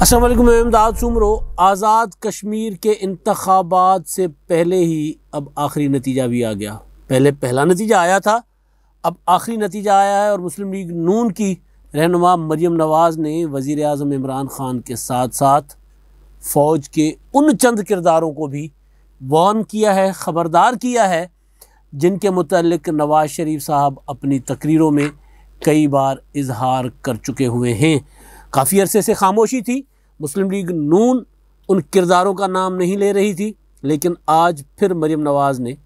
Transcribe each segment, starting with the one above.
अस्सलाम वालेकुम, मैं इमदाद सुमरो। आज़ाद कश्मीर के इंतखाबात से पहले ही अब आखिरी नतीजा भी आ गया। पहले पहला नतीजा आया था, अब आखिरी नतीजा आया है और मुस्लिम लीग नून की रहनुमा मरियम नवाज़ ने वज़ीर आज़म इमरान ख़ान के साथ साथ फ़ौज के उन चंद किरदारों को भी वार्न किया है, ख़बरदार किया है, जिनके मुतल्लिक़ नवाज़ शरीफ साहब अपनी तकरीरों में कई बार इजहार कर चुके हुए हैं। काफ़ी अरसे से खामोशी थी, मुस्लिम लीग नून उन किरदारों का नाम नहीं ले रही थी, लेकिन आज फिर मरियम नवाज़ ने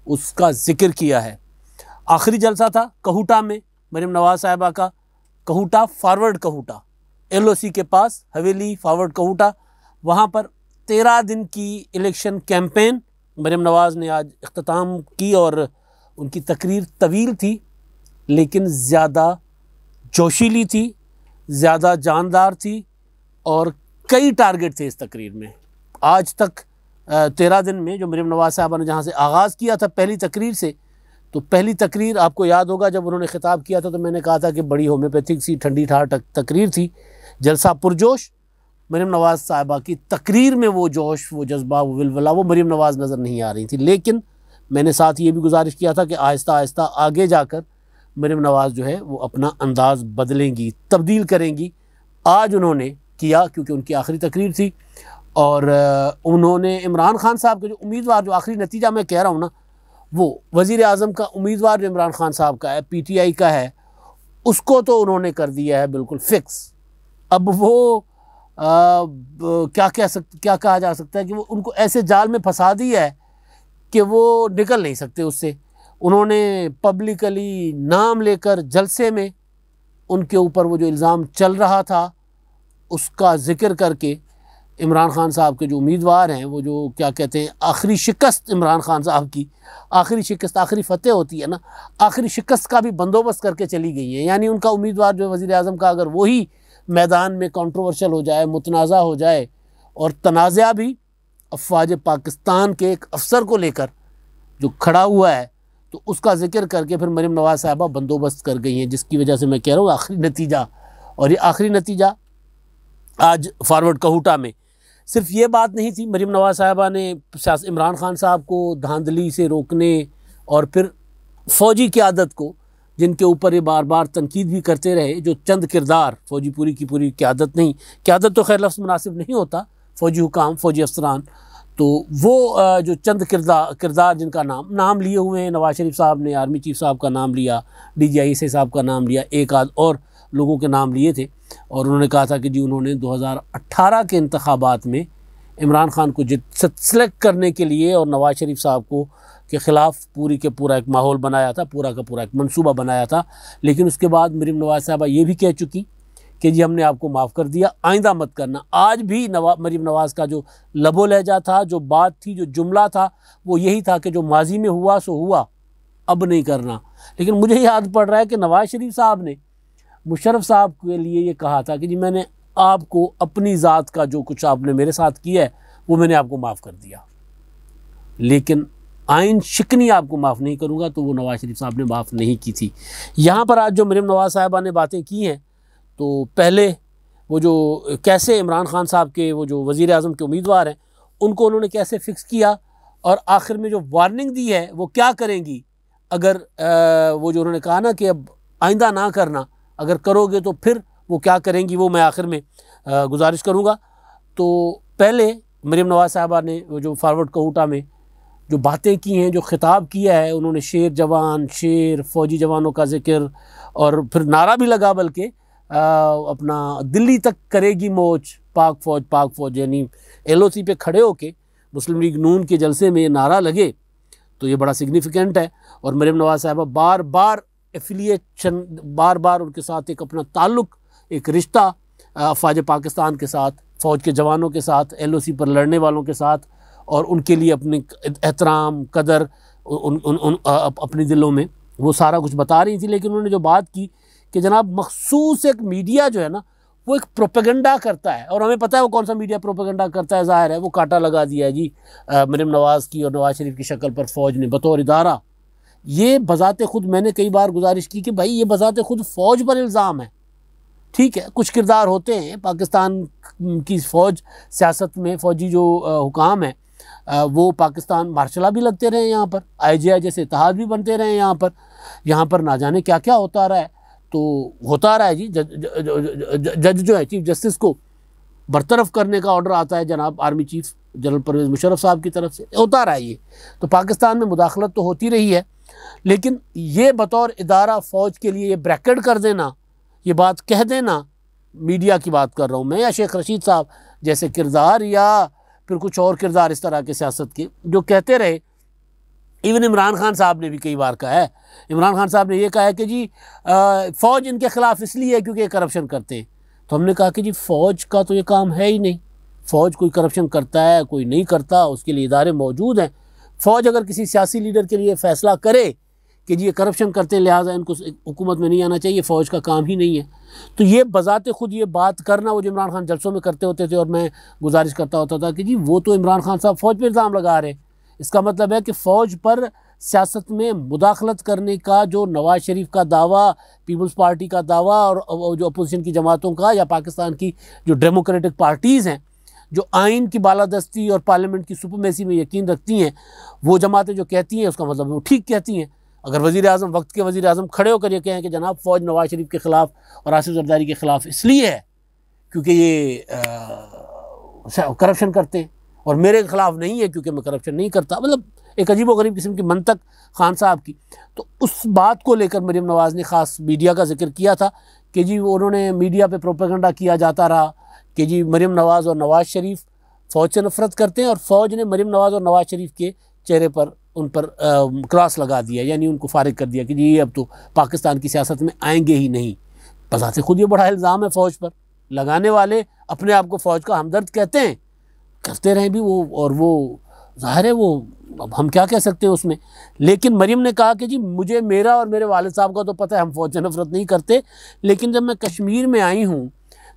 उसका ज़िक्र किया है। आखिरी जलसा था कहूटा में मरियम नवाज़ साहिबा का, कहूटा फॉरवर्ड कहूटा, LOC के पास हवेली फॉरवर्ड कहूटा, वहाँ पर 13 दिन की इलेक्शन कैंपेन मरियम नवाज़ ने आज इख्तिताम की और उनकी तकरीर तवील थी लेकिन ज़्यादा जोशीली थी, ज़्यादा जानदार थी और कई टारगेट थे इस तकरीर में। आज तक 13 दिन में जो मरियम नवाज़ साहबा ने जहाँ से आगाज़ किया था पहली तकरीर से, तो पहली तकरीर आपको याद होगा जब उन्होंने ख़िताब किया था तो मैंने कहा था कि बड़ी होम्योपैथिक सी ठंडी ठार तकरीर थी, जलसा पुरजोश। मरियम नवाज़ साहिबा की तकरीर में वो जोश, वो जज्बा, वो विलवला, वो मरियम नवाज़ नज़र नहीं आ रही थी। लेकिन मैंने साथ ये भी गुजारिश किया था कि आहिस्ता आहिस्ता आगे जाकर मरियम नवाज़ जो है वो अपना अंदाज़ बदलेंगी, तब्दील करेंगी। आज उन्होंने किया क्योंकि उनकी आखिरी तकरीर थी और उन्होंने इमरान ख़ान साहब के जो उम्मीदवार, जो आखिरी नतीजा मैं कह रहा हूँ ना, वो वज़ीर आज़म का उम्मीदवार जो इमरान ख़ान साहब का है, PTI का है, उसको तो उन्होंने कर दिया है बिल्कुल फ़िक्स। अब वो क्या कहा जा सकता है कि वो उनको ऐसे जाल में फंसा दिया है कि वो निकल नहीं सकते उससे। उन्होंने पब्लिकली नाम लेकर जलसे में उनके ऊपर वो जो इल्ज़ाम चल रहा था उसका ज़िक्र करके इमरान ख़ान साहब के जो उम्मीदवार हैं, वो जो क्या कहते हैं आखिरी शिकस्त इमरान ख़ान साहब की, आखिरी शिकस्त, आखिरी फ़तेह होती है ना, आखिरी शिकस्त का भी बंदोबस्त करके चली गई है। यानी उनका उम्मीदवार जो वज़ीर आज़म का अगर वही मैदान में कंट्रोवर्शियल हो जाए, मुतनाज़ा हो जाए और तनाज़ा भी अफ़वाज पाकिस्तान के एक अफसर को लेकर जो खड़ा हुआ है, तो उसका ज़िक्र करके फिर मरियम नवाज़ साहिबा बंदोबस्त कर गई हैं, जिसकी वजह से मैं कह रहा हूँ आखिरी नतीजा। और ये आखिरी नतीजा आज फॉरवर्ड कहूटा में सिर्फ ये बात नहीं थी, मरियम नवाज़ साहिबा ने इमरान ख़ान साहब को धांधली से रोकने और फिर फ़ौजी क़यादत को, जिनके ऊपर ये बार बार तनकीद भी करते रहे, जो चंद किरदार, फ़ौजी पूरी की पूरी क़यादत नहीं, क़यादत तो खैर लफ्ज़ मुनासिब नहीं होता, फ़ौजी हुकाम, फ़ौजी अफसरान, तो वो जो चंद किरदार जिनका नाम लिए हुए हैं, नवाज़ शरीफ साहब ने आर्मी चीफ साहब का नाम लिया, DGI साहब का नाम लिया, एक आध और लोगों के नाम लिए थे और उन्होंने कहा था कि जी उन्होंने 2018 के इंतखाबात में इमरान ख़ान को सेलेक्ट करने के लिए और नवाज़ शरीफ साहब को के ख़िलाफ़ पूरी के पूरा एक माहौल बनाया था, पूरा का पूरा एक मंसूबा बनाया था। लेकिन उसके बाद मरियम नवाज़ साहबा ये भी कह चुकी कि जी हमने आपको माफ़ कर दिया, आइंदा मत करना। आज भी मरियम नवाज़ का जो लबो लहजा था, जो बात थी, जो जुमला था, वो यही था कि जो माजी में हुआ सो हुआ, अब नहीं करना। लेकिन मुझे याद पड़ रहा है कि नवाज़ शरीफ साहब ने मुशर्रफ साहब के लिए ये कहा था कि जी मैंने आपको अपनी ज़ात का जो कुछ आपने मेरे साथ किया है वो मैंने आपको माफ़ कर दिया, लेकिन आइन शिकनी आपको माफ़ नहीं करूँगा, तो वो नवाज़ शरीफ साहब ने माफ़ नहीं की थी। यहाँ पर आज जो मरियम नवाज़ साहिबा ने बातें की हैं, तो पहले वो जो कैसे इमरान ख़ान साहब के वो जो वज़ीर आज़म के उम्मीदवार हैं उनको उन्होंने कैसे फ़िक्स किया और आखिर में जो वार्निंग दी है वो क्या करेंगी अगर वो जो उन्होंने कहा ना कि अब आइंदा ना करना, अगर करोगे तो फिर वो क्या करेंगी, वो मैं आखिर में गुजारिश करूँगा। तो पहले मरियम नवाज़ साहिबा ने वो जो फॉरवर्ड कहूटा में जो बातें की हैं, जो ख़िताब किया है, उन्होंने शेर जवान, शेर, फ़ौजी जवानों का ज़िक्र और फिर नारा भी लगा, बल्कि अपना दिल्ली तक करेगी मोच पाक फ़ौज, यानी LOC पे खड़े होके मुस्लिम लीग नून के जलसे में ये नारा लगे तो ये बड़ा सिग्निफिकेंट है। और मरियम नवाज़ साहिबा बार बार एफिलिएशन, बार बार उनके साथ एक अपना ताल्लुक़, एक रिश्ता अफ़वाज पाकिस्तान के साथ, फ़ौज के जवानों के साथ, LOC पर लड़ने वालों के साथ, और उनके लिए अपने एहतराम, कदर अपने दिलों में वो सारा कुछ बता रही थी। लेकिन उन्होंने जो बात की कि जनाब मखसूस एक मीडिया जो है ना वो एक प्रोपेगेंडा करता है, और हमें पता है वो कौन सा मीडिया प्रोपेगेंडा करता है, ज़ाहिर है वो कांटा लगा दिया है जी मरियम नवाज़ की और नवाज़ शरीफ की शक्ल पर फ़ौज ने बतौर इदारा। ये बज़ाते ख़ुद मैंने कई बार गुजारिश की कि भाई ये बज़ाते ख़ुद फ़ौज पर इल्ज़ाम है ठीक है, कुछ किरदार होते हैं पाकिस्तान की फ़ौज सियासत में, फ़ौजी जो हुकाम है वो पाकिस्तान मार्शला भी लगते रहे, यहाँ पर IGI जैसे इत्तेहाद भी बनते रहे, यहाँ पर ना जाने क्या क्या होता रहा है। तो होता रहा है जी, जज जो है चीफ जस्टिस को बरतरफ करने का ऑर्डर आता है जनाब army chief general Parvez Musharraf साहब की तरफ से, होता रहा है ये। तो पाकिस्तान में मुदाखलत तो होती रही है, लेकिन ये बतौर इदारा फ़ौज के लिए ये ब्रैकेट कर देना, ये बात कह देना, मीडिया की बात कर रहा हूँ मैं, या शेख रशीद साहब जैसे किरदार, या फिर कुछ और किरदार इस तरह के सियासत के जो कहते रहे। इवन इमरान खान साहब ने भी कई बार कहा है, इमरान खान साहब ने ये कहा है कि जी फ़ौज इनके ख़िलाफ़ इसलिए है क्योंकि ये करप्शन करते हैं। तो हमने कहा कि जी फ़ौज का तो ये काम है ही नहीं, फ़ौज कोई करप्शन करता है कोई नहीं करता, उसके लिए इदारे मौजूद हैं। फ़ौज अगर किसी सियासी लीडर के लिए फ़ैसला करे कि जी ये करप्शन करते हैं लिहाजा इनको हुकूमत में नहीं आना चाहिए, फ़ौज का काम ही नहीं है। तो ये बज़ाते ख़ुद ये बात करना वो जो इमरान खान जलसों में करते होते थे, और मैं गुजारिश करता होता था कि जी वो तो इमरान खान साहब फ़ौज पर इल्ज़ाम लगा रहे, इसका मतलब है कि फ़ौज पर सियासत में मुदाखलत करने का जो नवाज़ शरीफ का दावा, पीपल्स पार्टी का दावा, और जो अपोजिशन की जमातों का या पाकिस्तान की जो डेमोक्रेटिक पार्टीज़ हैं जो आइन की बालादस्ती और पार्लियामेंट की सुपरमेसी में यकीन रखती हैं, वो जमातें जो कहती हैं उसका मतलब वो ठीक कहती हैं। अगर वज़ीर आज़म, वक्त के वज़ीर आज़म खड़े होकर ये कहें कि जनाब फ़ौज नवाज़ शरीफ के ख़िलाफ़ और आसिफ ज़रदारी के ख़िलाफ़ इसलिए है क्योंकि ये करप्शन करते हैं, और मेरे ख़िलाफ़ नहीं है क्योंकि मैं करप्शन नहीं करता, मतलब एक अजीब व गरीब किस्म की मंतक खान साहब की। तो उस बात को लेकर मरीम नवाज़ ने ख़ास मीडिया का जिक्र किया था कि जी उन्होंने मीडिया पे प्रोपेगेंडा किया जाता रहा कि जी मरीम नवाज़ और नवाज़ शरीफ फ़ौज से नफ़रत करते हैं, और फ़ौज ने मरीम नवाज़ और नवाज़ शरीफ के चेहरे पर उन पर क्रॉस लगा दिया, यानी उनको फारिग कर दिया कि जी ये अब तो पाकिस्तान की सियासत में आएंगे ही नहीं। बज़ाते खुद ये बड़ा इल्ज़ाम है फ़ौज पर, लगाने वाले अपने आप को फ़ौज का हमदर्द कहते हैं, करते रहे भी वो, और वो ज़ाहिर है वो, अब हम क्या कह सकते हैं उसमें। लेकिन मरीम ने कहा कि जी मुझे, मेरा और मेरे वालिद साहब का तो पता है हम फ़ौज से नफ़रत नहीं करते, लेकिन जब मैं कश्मीर में आई हूँ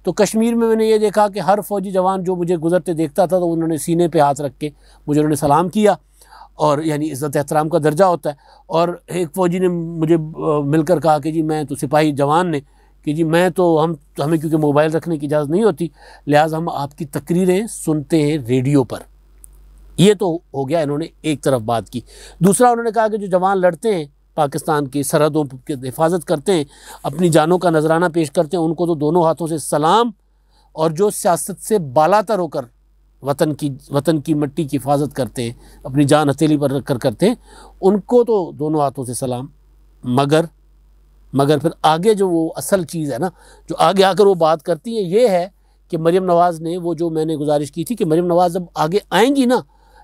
तो कश्मीर में मैंने ये देखा कि हर फ़ौजी जवान जो मुझे गुज़रते देखता था तो उन्होंने सीने पे हाथ रख के मुझे उन्होंने सलाम किया, और यानी इज़्ज़त एहतराम का दर्जा होता है। और एक फ़ौजी ने मुझे मिलकर कहा कि जी मैं तो, सिपाही जवान ने, कि जी मैं तो, हमें क्योंकि मोबाइल रखने की इजाज़त नहीं होती लिहाजा हम आपकी तकरीरें सुनते हैं रेडियो पर। ये तो हो गया, इन्होंने एक तरफ बात की। दूसरा उन्होंने कहा कि जो जवान लड़ते हैं पाकिस्तान की सरहदों की हिफाजत करते हैं, अपनी जानों का नजराना पेश करते हैं, उनको तो दोनों हाथों से सलाम, और जो सियासत से बालातर होकर वतन की मिट्टी की हिफाजत करते हैं, अपनी जान हथेली पर रख कर करते हैं, उनको तो दोनों हाथों से सलाम। मगर फिर आगे जो वो असल चीज़ है ना, जो आगे आकर वो बात करती है, ये है कि मरीम नवाज़ ने, वो जो मैंने गुजारिश की थी कि मरीम नवाज़ जब आगे आएंगी ना,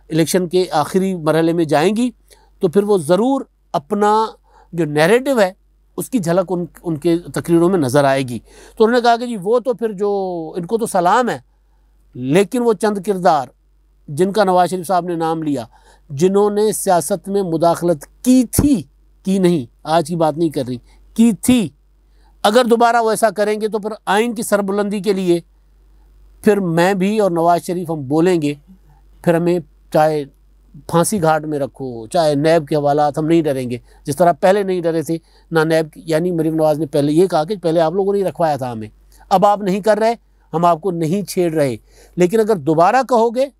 इलेक्शन के आखिरी मरहले में जाएंगी, तो फिर वो ज़रूर अपना जो नैरेटिव है उसकी झलक उनके तकरीरों में नज़र आएगी। तो उन्होंने कहा कि जी वो तो फिर जो, इनको तो सलाम है, लेकिन वो चंद किरदार जिनका नवाज शरीफ साहब ने नाम लिया, जिन्होंने सियासत में मुदाखलत की थी, की नहीं, आज की बात नहीं कर रही, की थी, अगर दोबारा वो ऐसा करेंगे तो फिर आइन की सरबुलंदी के लिए फिर मैं भी और नवाज शरीफ हम बोलेंगे, फिर हमें चाहे फांसी घाट में रखो, चाहे नैब के हवालात, हम नहीं डरेंगे, जिस तरह पहले नहीं डरे थे ना नैब, यानी मरीम नवाज़ ने पहले ये कहा कि पहले आप लोगों ने रखवाया था हमें, अब आप नहीं कर रहे, हम आपको नहीं छेड़ रहे, लेकिन अगर दोबारा कहोगे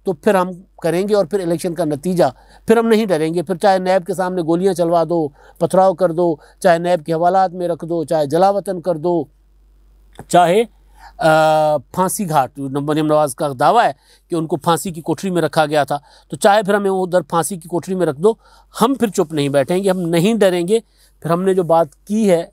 तो फिर हम करेंगे, और फिर इलेक्शन का नतीजा, फिर हम नहीं डरेंगे, फिर चाहे नैब के सामने गोलियां चलवा दो, पथराव कर दो, चाहे नैब के हवालात में रख दो, चाहे जलावतन कर दो, चाहे फांसी घाट, मरीम नवाज़ का दावा है कि उनको फांसी की कोठरी में रखा गया था, तो चाहे फिर हमें उधर फांसी की कोठरी में रख दो, हम फिर चुप नहीं बैठेंगे, हम नहीं डरेंगे, फिर हमने जो बात की है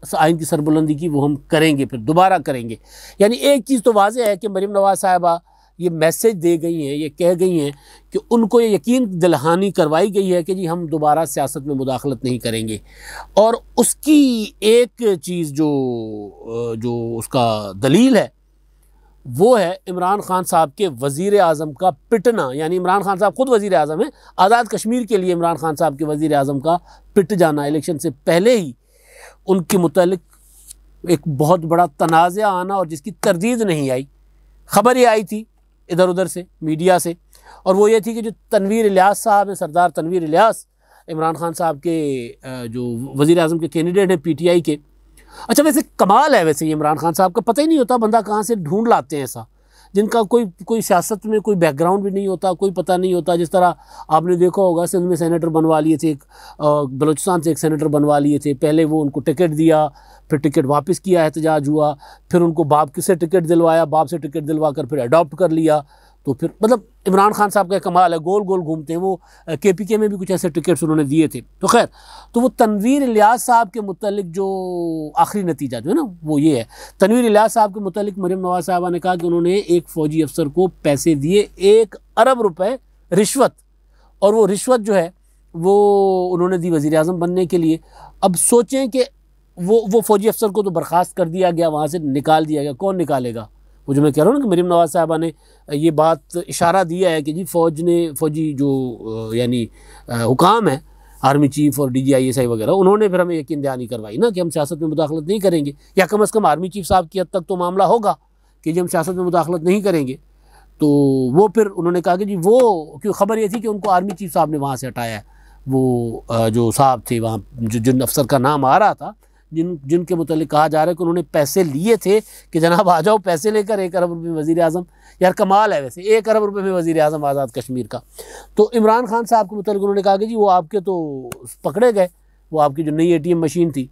आइन की सरबुलंदी की वो हम करेंगे, फिर दोबारा करेंगे। यानी एक चीज़ तो वाज़ेह है कि मरीम नवाज़ साहिबा ये मैसेज दे गई हैं, ये कह गई हैं कि उनको ये यकीन दिलहानी करवाई गई है कि जी हम दोबारा सियासत में मुदाखलत नहीं करेंगे। और उसकी एक चीज़ जो उसका दलील है वो है इमरान खान साहब के वज़ीर आज़म का पिटना, यानी इमरान खान साहब खुद वज़ीर आज़म है, आज़ाद कश्मीर के लिए इमरान खान साहब के वज़ीर आज़म का पिट जाना, इलेक्शन से पहले ही उनके मुतालिक एक बहुत बड़ा तनाज़ा आना, और जिसकी तरदीद नहीं आई, खबर ये आई थी इधर उधर से, मीडिया से, और वो ये थी कि जो तनवीर इलियास साहब हैं, सरदार तनवीर इलियास, इमरान खान साहब के जो वज़ीर आज़म के कैंडिडेट हैं PTI के, अच्छा वैसे कमाल है वैसे ये इमरान खान साहब का, पता ही नहीं होता बंदा कहाँ से ढूंढ लाते हैं ऐसा, जिनका कोई सियासत में कोई बैकग्राउंड भी नहीं होता, कोई पता नहीं होता। जिस तरह आपने देखा होगा सिंध में सेनेटर बनवा लिए थे, बलूचिस्तान से एक सेनेटर बनवा लिए थे, पहले वो उनको टिकट दिया, फिर टिकट वापस किया, एहतजाज हुआ, फिर उनको बाप से टिकट दिलवाया, बाप से टिकट दिलवा कर फिर अडॉप्ट कर लिया। तो फिर मतलब इमरान खान साहब का कमाल है, गोल गोल घूमते हैं वो। KPK में भी कुछ ऐसे टिकट्स उन्होंने दिए थे। तो खैर, तो वो तनवीर इलियास साहब के मुतालिक जो आखिरी नतीजा जो है ना वो ये है। तनवीर इलियास साहब के मुतालिक मरीम नवाज साहबा ने कहा कि उन्होंने एक फ़ौजी अफसर को पैसे दिए 1 अरब रुपए रिश्वत, और वो रिश्वत जो है वो उन्होंने दी वज़ीर आज़म बनने के लिए। अब सोचें कि वो फ़ौजी अफसर को तो बर्खास्त कर दिया गया, वहाँ से निकाल दिया गया, कौन निकालेगा? वो जो मैं कह रहा हूँ ना कि मरीम नवाज साहबा ने ये बात इशारा दिया है कि जी फ़ौजी जो यानी हुकाम है, आर्मी चीफ़ और DGI वगैरह, उन्होंने फिर हमें यकीन दहानी करवाई ना कि हम सियासत में मुदाखलत नहीं करेंगे, या कम अज़ कम आर्मी चीफ़ साहब की हद तक तो मामला होगा कि जी हम सियासत में मुदाखलत नहीं करेंगे। तो वो फिर उन्होंने कहा कि जी वो, क्यों खबर ये थी कि उनको आर्मी चीफ़ साहब ने वहाँ से हटाया है। वो जो साहब थे वहाँ, जिन अफसर का नाम आ रहा था, जिनके मुतालिक कहा जा रहा है कि उन्होंने पैसे लिए थे कि जनाब आ जाओ पैसे लेकर 1 अरब रुपये में वज़ीर आज़म। यार कमाल है वैसे, 1 अरब रुपये में वज़ीर आज़म आज़ाद कश्मीर का। तो इमरान खान साहब के मुतालिक उन्होंने कहा कि जी वो आपके तो पकड़े गए, वो आपकी जो नई ATM मशीन थी।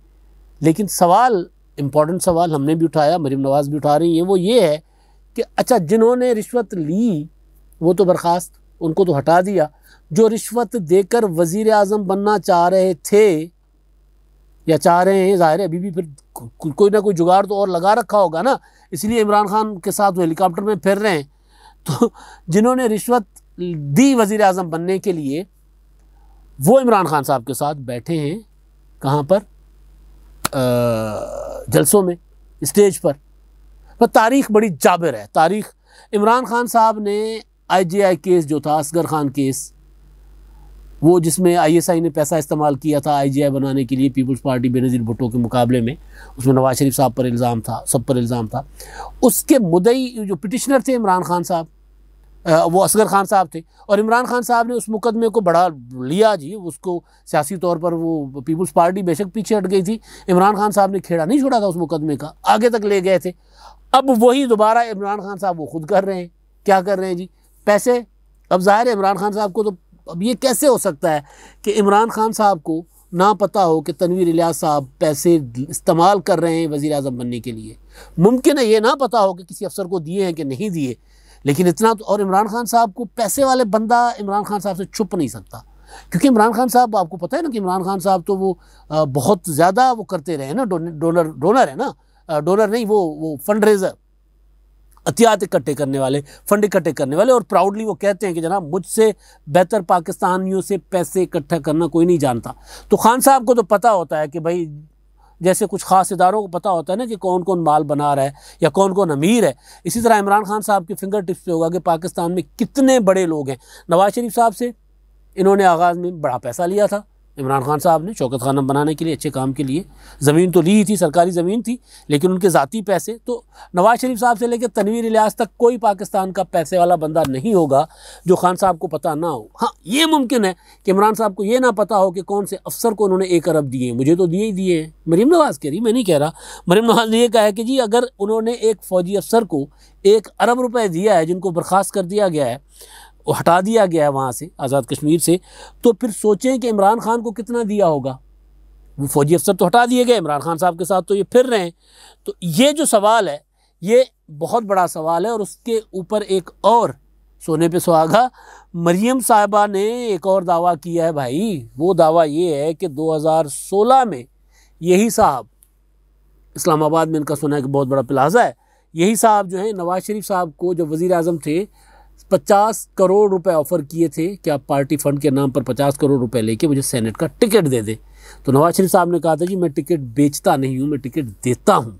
लेकिन सवाल, इम्पॉर्टेंट सवाल हमने भी उठाया, मरीम नवाज़ भी उठा रही हैं, वो ये है कि अच्छा जिन्होंने रिश्वत ली वो तो बर्खास्त, उनको तो हटा दिया, जो रिश्वत देकर वज़ीर आज़म बनना चाह रहे थे या चाह रहे हैं, ज़ाहिर है अभी भी फिर कोई ना कोई जुगाड़ तो और लगा रखा होगा ना, इसलिए इमरान खान के साथ वो हेलीकॉप्टर में फिर रहे हैं। तो जिन्होंने रिश्वत दी वज़ीर आज़म बनने के लिए, वो इमरान खान साहब के साथ बैठे हैं कहाँ पर, जलसों में, स्टेज पर तारीख़ बड़ी जाबिर है तारीख़। इमरान खान साहब ने IJI केस जो था, असगर खान केस, वो जिसमें ISI ने पैसा इस्तेमाल किया था IJI बनाने के लिए पीपल्स पार्टी बेनज़ीर भुट्टो के मुकाबले में, उसमें नवाज शरीफ साहब पर इल्ज़ाम था, सब पर इल्ज़ाम था। उसके मुद्दई जो पिटिशनर थे इमरान खान साहब, वो असगर खान साहब थे, और इमरान खान साहब ने उस मुकदमे को बढ़ा लिया जी, उसको सियासी तौर पर वो पीपल्स पार्टी बेशक पीछे हट गई थी, इमरान खान साहब ने खेड़ा नहीं छोड़ा था उस मुकदमे का, आगे तक ले गए थे। अब वही दोबारा इमरान खान साहब वो खुद कर रहे हैं, क्या कर रहे हैं जी, पैसे। अब ज़ाहिर है इमरान खान साहब को तो, अब ये कैसे हो सकता है कि इमरान खान साहब को ना पता हो कि तनवीर इलियास साहब पैसे इस्तेमाल कर रहे हैं वज़ीर आज़म बनने के लिए? मुमकिन है ये ना पता हो कि किसी अफसर को दिए हैं कि नहीं दिए, लेकिन इतना तो, और इमरान खान साहब को पैसे वाले बंदा इमरान खान साहब से छुप नहीं सकता, क्योंकि इमरान खान साहब, आपको पता है ना कि इमरान खान साहब तो वो बहुत ज़्यादा वो करते रहे ना, डोनर है ना, डोनर नहीं, वो फंड रेजर, अतियात इकट्ठे करने वाले, फंड इकट्ठे करने वाले, और प्राउडली वो कहते हैं कि जनाब मुझसे बेहतर पाकिस्तानियों से पैसे इकट्ठा करना कोई नहीं जानता। तो खान साहब को तो पता होता है कि भाई, जैसे कुछ ख़ास इदारों को पता होता है ना कि कौन कौन माल बना रहा है या कौन कौन अमीर है, इसी तरह इमरान खान साहब के फिंगर टिप्स पे होगा कि पाकिस्तान में कितने बड़े लोग हैं। नवाज शरीफ साहब से इन्होंने आगाज़ में बड़ा पैसा लिया था इमरान खान साहब ने, शौकत खाना बनाने के लिए, अच्छे काम के लिए। ज़मीन तो ली ही थी, सरकारी ज़मीन थी, लेकिन उनके ज़ाती पैसे। तो नवाज शरीफ साहब से लेकर तनवीर इलियास तक कोई पाकिस्तान का पैसे वाला बंदा नहीं होगा जो खान साहब को पता ना हो। हाँ, ये मुमकिन है कि इमरान साहब को ये ना पता हो कि कौन से अफसर को उन्होंने 1 अरब दिए। मुझे तो दिए ही दिए हैं, मरीम नवाज़ कह रही, मैं नहीं कह रहा। मरीम नवाज़ ने यह कहा है कि जी अगर उन्होंने एक फ़ौजी अफसर को 1 अरब रुपये दिया है, जिनको बर्खास्त कर दिया गया है, वो हटा दिया गया है वहाँ से, आज़ाद कश्मीर से, तो फिर सोचें कि इमरान खान को कितना दिया होगा। वो फ़ौजी अफसर तो हटा दिए गए, इमरान खान साहब के साथ तो ये फिर रहे हैं। तो ये जो सवाल है ये बहुत बड़ा सवाल है। और उसके ऊपर एक और सोने पे सुहागा, मरीम साहिबा ने एक और दावा किया है भाई। वो दावा ये है कि 2016 में यही साहब, इस्लामाबाद में इनका सुना है कि बहुत बड़ा प्लाजा है, यही साहब जो है नवाज शरीफ साहब को जब वज़ीर आज़म थे 50 करोड़ रुपए ऑफ़र किए थे कि आप पार्टी फ़ंड के नाम पर 50 करोड़ रुपए लेके मुझे सेनेट का टिकट दे दे। तो नवाज शरीफ साहब ने कहा था जी मैं टिकट बेचता नहीं हूँ, मैं टिकट देता हूँ,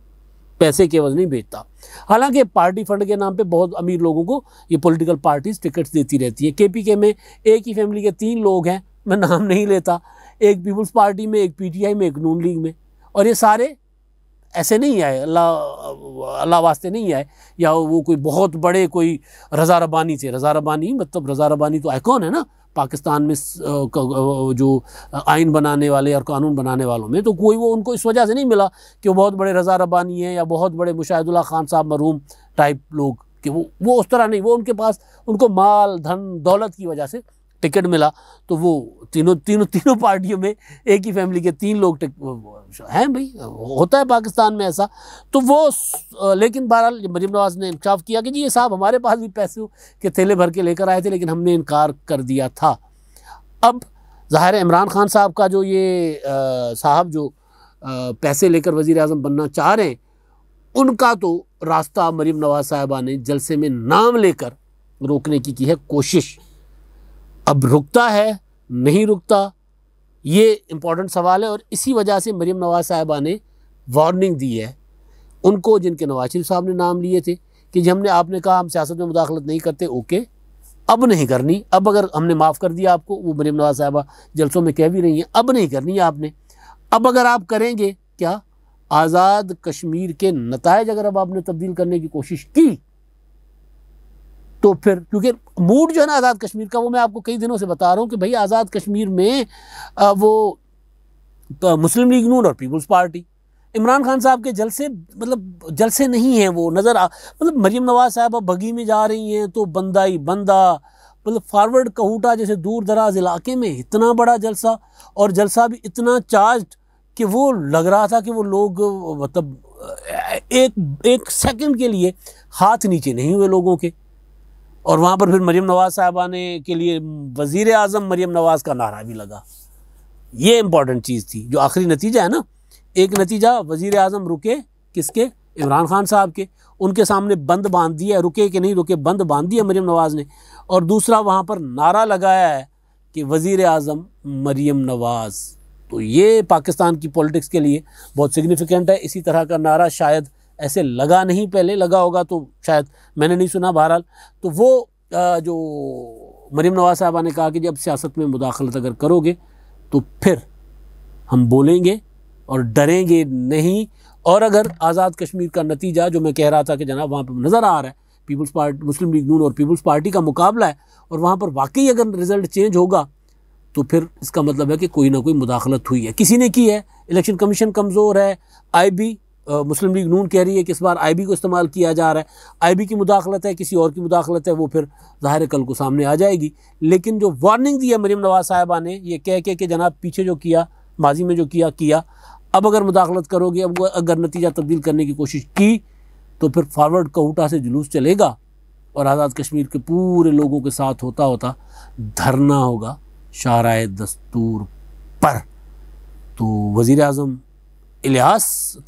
पैसे के एवज़ नहीं बेचता। हालांकि पार्टी फ़ंड के नाम पे बहुत अमीर लोगों को ये पॉलिटिकल पार्टीज़ टिकट्स देती रहती हैं। KPK में एक ही फैमिली के 3 लोग हैं, मैं नाम नहीं लेता, एक पीपल्स पार्टी में, एक PTI में, एक नून लीग में, और ये सारे ऐसे नहीं आए, अल्लाह वास्ते नहीं आए, या वो कोई बहुत बड़े कोई रज़ा रब्बानी थे। रज़ा रब्बानी मतलब, रज़ा रब्बानी तो आइकॉन है ना पाकिस्तान में जो आइन बनाने वाले और कानून बनाने वालों में, तो कोई वो उनको इस वजह से नहीं मिला कि वो बहुत बड़े रज़ा रब्बानी हैं या बहुत बड़े मुशाहिदुल्लाह खान साहब मरहूम टाइप लोग, कि वो उस तरह नहीं, वो उनके पास उनको माल धन दौलत की वजह से टिकट मिला। तो वो तीनों पार्टियों में एक ही फैमिली के 3 लोग हैं भाई, होता है पाकिस्तान में ऐसा। तो वो लेकिन बहरहाल मरीम नवाज़ ने इंकशाफ किया कि जी ये साहब हमारे पास भी पैसे के थैले भर के लेकर आए थे, लेकिन हमने इनकार कर दिया था। अब ज़ाहिर है इमरान खान साहब का जो ये साहब जो पैसे लेकर वज़ीर आज़म बनना चाह रहे हैं, उनका तो रास्ता मरीम नवाज़ साहिबा ने जलसे में नाम लेकर रोकने की है कोशिश। अब रुकता है नहीं रुकता, ये इम्पॉर्टेंट सवाल है। और इसी वजह से मरीम नवाज़ साहिबा ने वार्निंग दी है उनको, जिनके नवाज शरीफ साहब ने नाम लिए थे कि आपने कहा हम सियासत में मुदाखलत नहीं करते, ओके अब नहीं करनी। अब अगर हमने माफ़ कर दिया आपको, वो मरीम नवाज़ साहिबा जलसों में कह भी रही हैं, अब नहीं करनी है आपने। अब अगर आप करेंगे क्या, आज़ाद कश्मीर के नतायज अगर अब आपने तब्दील करने की कोशिश की, तो फिर क्योंकि मूड जो है ना आज़ाद कश्मीर का, वो मैं आपको कई दिनों से बता रहा हूँ कि भाई आज़ाद कश्मीर में वो तो मुस्लिम लीग नून और पीपल्स पार्टी, इमरान खान साहब के जलसे मतलब जलसे नहीं हैं वो नज़र मतलब मरीम नवाज़ साहब बगी में जा रही हैं तो बंदा ही बंदा, मतलब फारवर्ड कहूटा जैसे दूर दराज इलाके में इतना बड़ा जलसा, और जलसा भी इतना चार्ज्ड कि वो लग रहा था कि वो लोग मतलब एक सेकंड के लिए हाथ नीचे नहीं हुए लोगों के। और वहाँ पर फिर मरीम नवाज़ साहबा ने के लिए वज़ीर आज़म मरीम नवाज़ का नारा भी लगा। ये इम्पॉर्टेंट चीज़ थी, जो आखिरी नतीजा है ना, एक नतीजा वज़ीर आज़म रुके किसके, इमरान खान साहब के, उनके सामने बंद बांध दिया, रुके कि नहीं रुके बंद बांध दिया मरीम नवाज़ ने। और दूसरा वहाँ पर नारा लगाया है कि वज़ीर आज़म मरीम नवाज़। तो ये पाकिस्तान की पॉलिटिक्स के लिए बहुत सिग्निफिकेंट है। इसी तरह का नारा शायद ऐसे लगा नहीं, पहले लगा होगा तो शायद मैंने नहीं सुना। बहरहाल तो वो जो मरीम नवाज़ साहबा ने कहा कि जब सियासत में मुदाखलत अगर करोगे तो फिर हम बोलेंगे और डरेंगे नहीं। और अगर आज़ाद कश्मीर का नतीजा जो मैं कह रहा था कि जनाब वहाँ पर नज़र आ रहा है पीपल्स पार्टी, मुस्लिम लीग नून और पीपल्स पार्टी का मुकाबला है, और वहाँ पर वाकई अगर रिज़ल्ट चेंज होगा तो फिर इसका मतलब है कि कोई ना कोई मुदाखलत हुई है, किसी ने की है। इलेक्शन कमीशन कमज़ोर है, IB मुस्लिम लीग नून कह रही है कि इस बार IB को इस्तेमाल किया जा रहा है, IB की मुदाखलत है, किसी और की मुदाखलत है, वो फिर ज़ाहिर कल को सामने आ जाएगी। लेकिन जो वार्निंग दी है मरीम नवाज़ साहिबा ने ये कह के कि जनाब पीछे जो किया, माजी में जो किया, अब अगर मुदाखलत करोगे, अब अगर नतीजा तब्दील करने की कोशिश की तो फिर फॉरवर्ड कहूटा से जुलूस चलेगा और आज़ाद कश्मीर के पूरे लोगों के साथ होता होता धरना होगा शाहराए दस्तूर पर। तो वज़ीर आज़म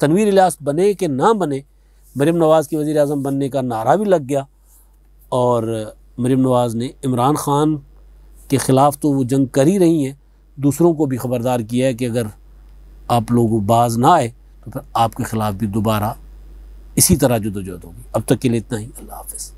तनवीर इलियास बने कि ना बने, मरीम नवाज़ की वज़ीर आज़म बनने का नारा भी लग गया। और मरीम नवाज़ ने इमरान खान के ख़िलाफ़ तो वो जंग कर ही रही हैं, दूसरों को भी ख़बरदार किया है कि अगर आप लोग बाज ना आए तो फिर आपके ख़िलाफ़ भी दोबारा इसी तरह जदोजहद होगी। अब तक के लिए इतना ही, अल्लाह हाफ़िज़।